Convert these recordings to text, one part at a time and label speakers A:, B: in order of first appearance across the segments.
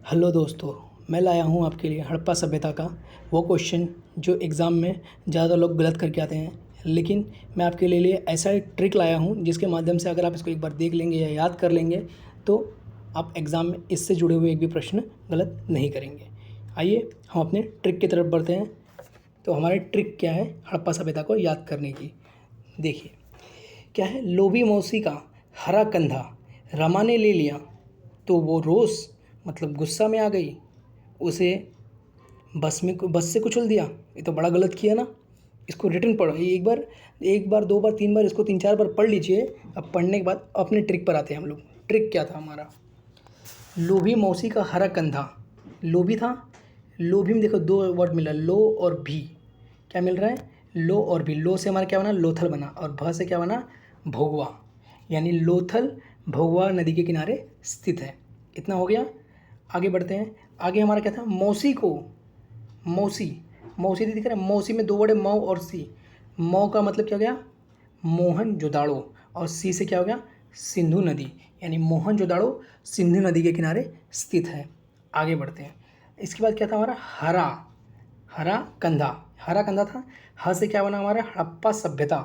A: Hello दोस्तों, मैं लाया हूँ आपके लिए हड़प्पा सभ्यता का वो क्वेश्चन जो एग्ज़ाम में ज़्यादा लोग गलत करके आते हैं। लेकिन मैं आपके लिए ऐसा एक ट्रिक लाया हूँ जिसके माध्यम से अगर आप इसको एक बार देख लेंगे या याद कर लेंगे तो आप एग्ज़ाम में इससे जुड़े हुए एक भी प्रश्न गलत नहीं करेंगे। आइए हम अपने ट्रिक की तरफ बढ़ते हैं। तो हमारी ट्रिक क्या है हड़प्पा सभ्यता को याद करने की? देखिए क्या है, लोभी मौसी का हरा कंधा रमा ने ले लिया तो वो रोस मतलब गुस्सा में आ गई, उसे बस से कुचल दिया। ये तो बड़ा गलत किया ना। इसको रिटर्न पढ़ो, ये एक बार दो बार तीन बार, इसको 3-4 बार पढ़ लीजिए। अब पढ़ने के बाद अपने ट्रिक पर आते हैं हम लोग। ट्रिक क्या था हमारा? लोभी मौसी का हरा कंधा, लोभी था। लोभी में देखो दो वर्ड मिला, लो और भी। क्या मिल रहा है? लो और भी। लो से हमारा क्या बना? लोथल बना। और भ से क्या बना? भोगवा। यानी लोथल भोगवा नदी के किनारे स्थित है। इतना हो गया। आगे बढ़ते हैं। आगे हमारा क्या था? मौसी को, मौसी मौसी दिख रहा है। मौसी में दो बड़े मौ और सी। मौ का मतलब क्या हो गया? मोहनजोदाड़ो। और सी से क्या हो गया? सिंधु नदी। यानी मोहनजोदाड़ो सिंधु नदी के किनारे स्थित है। आगे बढ़ते हैं। इसके बाद क्या था हमारा? हरा, हरा कंधा। हरा कंधा था। ह से क्या बना हमारा? हड़प्पा सभ्यता।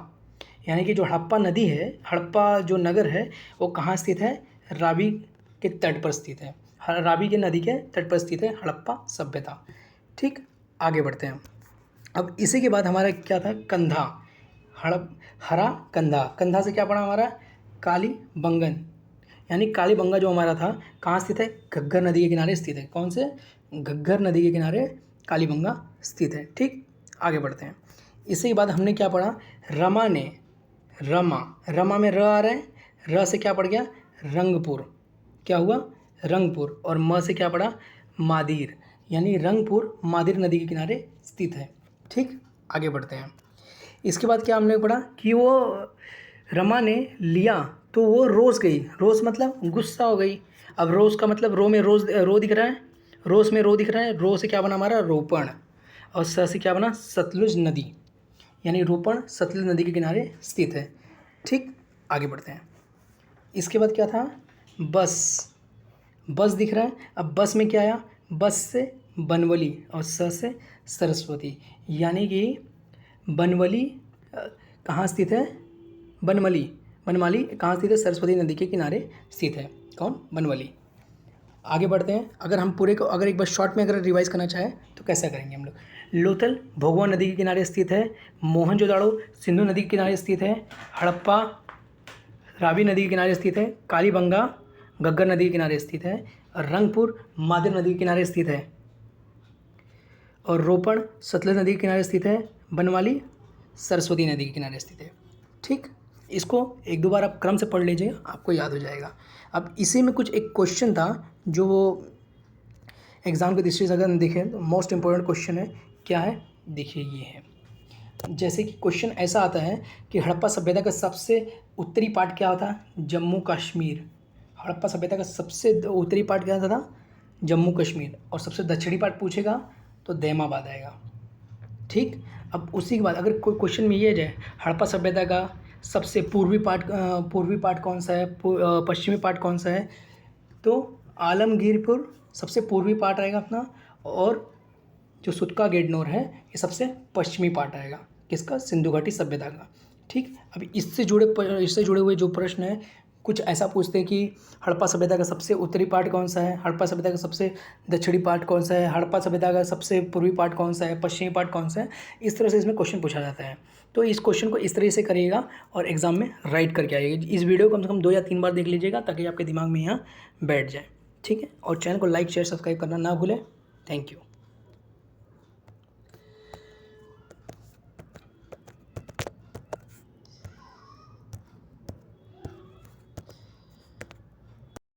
A: यानी कि जो हड़प्पा नदी है, हड़प्पा जो नगर है वो कहाँ स्थित है? रावी के तट पर स्थित है। रावी के नदी के तट पर स्थित है हड़प्पा सभ्यता। ठीक, आगे बढ़ते हैं। अब इसी के बाद हमारा क्या था? कंधा, हरा कंधा। कंधा से क्या पड़ा हमारा? काली बंगन। यानी काली बंगा जो हमारा था कहाँ स्थित है? घग्गर नदी के किनारे स्थित है। कौन से? घग्गर नदी के किनारे काली बंगा स्थित है। ठीक, आगे बढ़ते हैं। इसी के बाद हमने क्या पढ़ा? रमा ने, रमा में र आ रहा है। र से क्या पड़ गया? रंगपुर। क्या हुआ? रंगपुर। और म से क्या पड़ा? मादिर। यानी रंगपुर मादिर नदी के किनारे स्थित है। ठीक, आगे बढ़ते हैं। इसके बाद क्या हमने पढ़ा कि वो रमा ने लिया तो वो रोस गई। रोस मतलब गुस्सा हो गई। अब रोस का मतलब रो में रो दिख रहा है। रोस में रो दिख रहा है। रो से क्या बना हमारा? रोपण। और स से क्या बना? सतलुज नदी। यानी रोपण सतलुज नदी के किनारे स्थित है। ठीक, आगे बढ़ते हैं। इसके बाद क्या था? बस, बस दिख रहा है। अब बस में क्या आया? बस से बनवली और स से सरस्वती। यानी कि बनवली कहाँ स्थित है? बनमाली कहाँ स्थित है? सरस्वती नदी के किनारे स्थित है। कौन? बनवली। आगे बढ़ते हैं। अगर हम पूरे को अगर एक बार शॉर्ट में अगर रिवाइज करना चाहें तो कैसा करेंगे हम लोग? लोथल भोगवा नदी के किनारे स्थित है। मोहनजोदाड़ो सिंधु नदी के किनारे स्थित है। हड़प्पा रावी नदी के किनारे स्थित है। कालीबंगा घग्गर नदी के किनारे स्थित है। और रंगपुर मादिर नदी के किनारे स्थित है। और रोपण सतलज नदी के किनारे स्थित है। बनवाली सरस्वती नदी के किनारे स्थित है। ठीक, इसको एक दो बार आप क्रम से पढ़ लीजिए, आपको याद हो जाएगा। अब इसी में कुछ एक क्वेश्चन था जो वो एग्ज़ाम की दृष्टि से अगर हम देखें तो मोस्ट इम्पोर्टेंट क्वेश्चन है। क्या है? देखिए ये है। जैसे कि क्वेश्चन ऐसा आता है कि हड़प्पा सभ्यता का सबसे उत्तरी पार्ट क्या होता? जम्मू कश्मीर। हड़प्पा सभ्यता का सबसे उत्तरी पार्ट क्या था? जम्मू कश्मीर। और सबसे दक्षिणी पार्ट पूछेगा तो दैमाबाद आएगा। ठीक, अब उसी के बाद अगर कोई क्वेश्चन में ये जाए हड़प्पा सभ्यता का सबसे पूर्वी पार्ट कौन सा है, पश्चिमी पार्ट कौन सा है, तो आलमगीरपुर सबसे पूर्वी पार्ट आएगा अपना। और जो सुतका गेडनोर है ये सबसे पश्चिमी पार्ट आएगा। किसका? सिंधु घाटी सभ्यता का। ठीक, अब इससे जुड़े हुए जो प्रश्न है कुछ ऐसा पूछते हैं कि हड़प्पा सभ्यता का सबसे उत्तरी पार्ट कौन सा है, हड़प्पा सभ्यता का सबसे दक्षिणी पार्ट कौन सा है, हड़प्पा सभ्यता का सबसे पूर्वी पार्ट कौन सा है, पश्चिमी पार्ट कौन सा है। इस तरह से इसमें क्वेश्चन पूछा जाता है। तो इस क्वेश्चन को इस तरह से करिएगा और एग्जाम में राइट करके आइएगा। इस वीडियो को कम से कम 2 या 3 बार देख लीजिएगा ताकि आपके दिमाग में यहाँ बैठ जाए। ठीक है, और चैनल को लाइक शेयर सब्सक्राइब करना ना भूलें। Thank you.